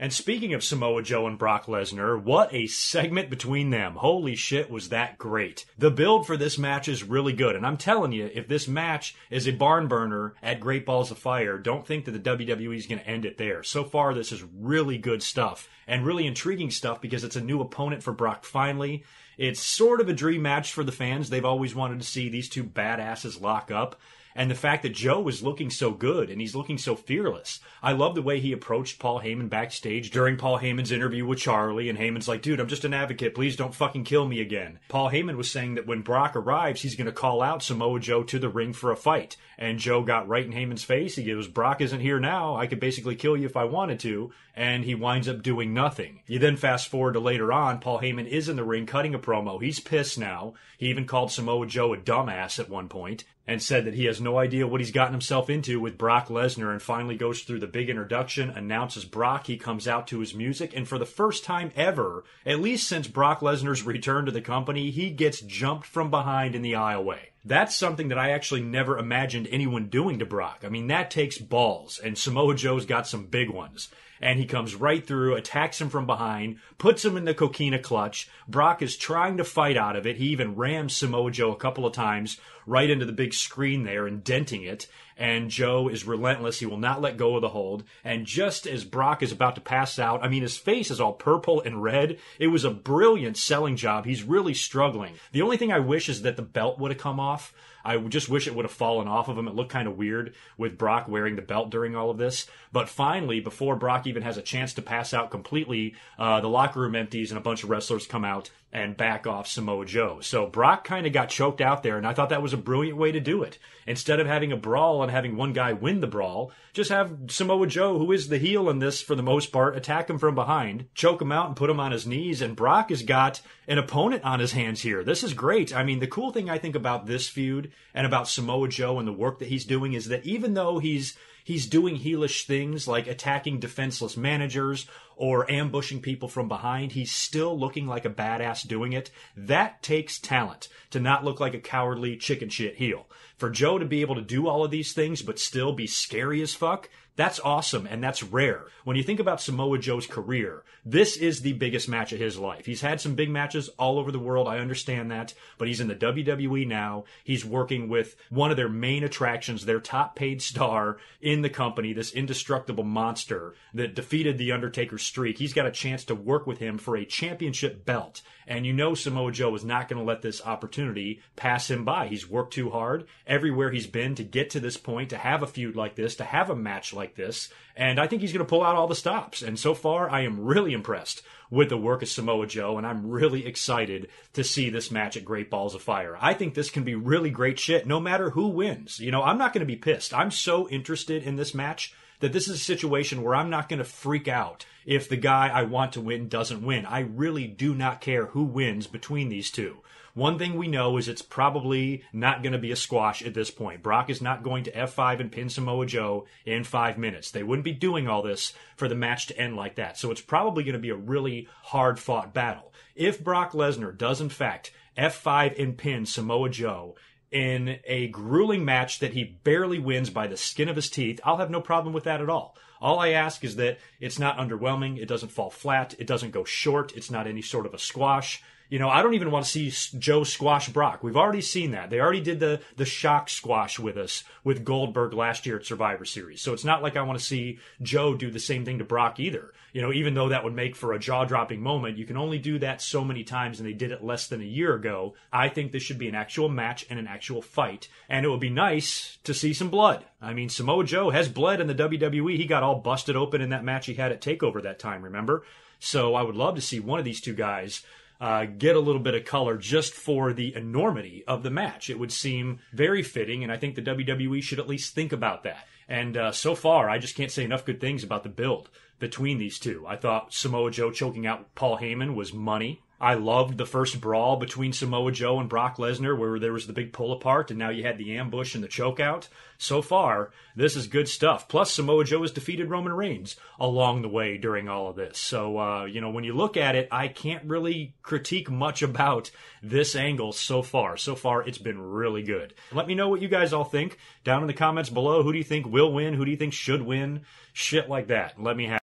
And speaking of Samoa Joe and Brock Lesnar, what a segment between them. Holy shit, was that great. The build for this match is really good, and I'm telling you, if this match is a barn burner at Great Balls of Fire, don't think that the WWE is going to end it there. So far, this is really good stuff, and really intriguing stuff because it's a new opponent for Brock finally. It's sort of a dream match for the fans. They've always wanted to see these two badasses lock up. And the fact that Joe is looking so good and he's looking so fearless. I love the way he approached Paul Heyman backstage during Paul Heyman's interview with Charlie. And Heyman's like, dude, I'm just an advocate. Please don't fucking kill me again. Paul Heyman was saying that when Brock arrives, he's going to call out Samoa Joe to the ring for a fight. And Joe got right in Heyman's face. He goes, Brock isn't here now. I could basically kill you if I wanted to. And he winds up doing nothing. You then fast forward to later on. Paul Heyman is in the ring cutting a promo. He's pissed now. He even called Samoa Joe a dumbass at one point and said that he has no idea what he's gotten himself into with Brock Lesnar, and finally goes through the big introduction, announces Brock. He comes out to his music, and for the first time ever, at least since Brock Lesnar's return to the company, he gets jumped from behind in the aisleway. That's something that I actually never imagined anyone doing to Brock. I mean, that takes balls, and Samoa Joe's got some big ones. And he comes right through, attacks him from behind, puts him in the coquina clutch. Brock is trying to fight out of it. He even rams Samoa Joe a couple of times right into the big screen there, indenting it. And Joe is relentless. He will not let go of the hold. And just as Brock is about to pass out, I mean, his face is all purple and red. It was a brilliant selling job. He's really struggling. The only thing I wish is that the belt would have come off. I just wish it would have fallen off of him. It looked kind of weird with Brock wearing the belt during all of this. But finally, before Brock even has a chance to pass out completely, the locker room empties and a bunch of wrestlers come out and back off Samoa Joe. So Brock kind of got choked out there, and I thought that was a brilliant way to do it. Instead of having a brawl and having one guy win the brawl, just have Samoa Joe, who is the heel in this for the most part, attack him from behind, choke him out and put him on his knees, and Brock has got an opponent on his hands here. This is great. I mean, the cool thing I think about this feud and about Samoa Joe and the work that he's doing is that even though he's doing heelish things like attacking defenseless managers or ambushing people from behind, he's still looking like a badass doing it. That takes talent to not look like a cowardly chicken shit heel. For Joe to be able to do all of these things but still be scary as fuck, that's awesome, and that's rare. When you think about Samoa Joe's career, this is the biggest match of his life. He's had some big matches all over the world, I understand that, but he's in the WWE now. He's working with one of their main attractions, their top paid star in the company, this indestructible monster that defeated The Undertaker's streak. He's got a chance to work with him for a championship belt, and you know Samoa Joe is not going to let this opportunity pass him by. He's worked too hard everywhere he's been to get to this point, to have a feud like this, to have a match like this, and I think he's going to pull out all the stops. And so far, I am really impressed with the work of Samoa Joe, and I'm really excited to see this match at Great Balls of Fire. I think this can be really great shit, no matter who wins. You know, I'm not going to be pissed. I'm so interested in this match that this is a situation where I'm not going to freak out if the guy I want to win doesn't win. I really do not care who wins between these two. One thing we know is it's probably not going to be a squash at this point. Brock is not going to F5 and pin Samoa Joe in 5 minutes. They wouldn't be doing all this for the match to end like that. So it's probably going to be a really hard-fought battle. If Brock Lesnar does, in fact, F5 and pin Samoa Joe in a grueling match that he barely wins by the skin of his teeth, I'll have no problem with that at all. All I ask is that it's not underwhelming, it doesn't fall flat, it doesn't go short, it's not any sort of a squash. You know, I don't even want to see Joe squash Brock. We've already seen that. They already did the shock squash with us with Goldberg last year at Survivor Series. So it's not like I want to see Joe do the same thing to Brock either. You know, even though that would make for a jaw-dropping moment, you can only do that so many times, and they did it less than a year ago. I think this should be an actual match and an actual fight. And it would be nice to see some blood. I mean, Samoa Joe has bled in the WWE. He got all busted open in that match he had at TakeOver that time, remember? So I would love to see one of these two guys get a little bit of color just for the enormity of the match. It would seem very fitting, and I think the WWE should at least think about that. And so far, I just can't say enough good things about the build between these two. I thought Samoa Joe choking out Paul Heyman was money. I loved the first brawl between Samoa Joe and Brock Lesnar where there was the big pull apart and now you had the ambush and the choke out. So far, this is good stuff. Plus, Samoa Joe has defeated Roman Reigns along the way during all of this. So, you know, when you look at it, I can't really critique much about this angle so far. So far, it's been really good. Let me know what you guys all think down in the comments below. Who do you think will win? Who do you think should win? Shit like that. Let me have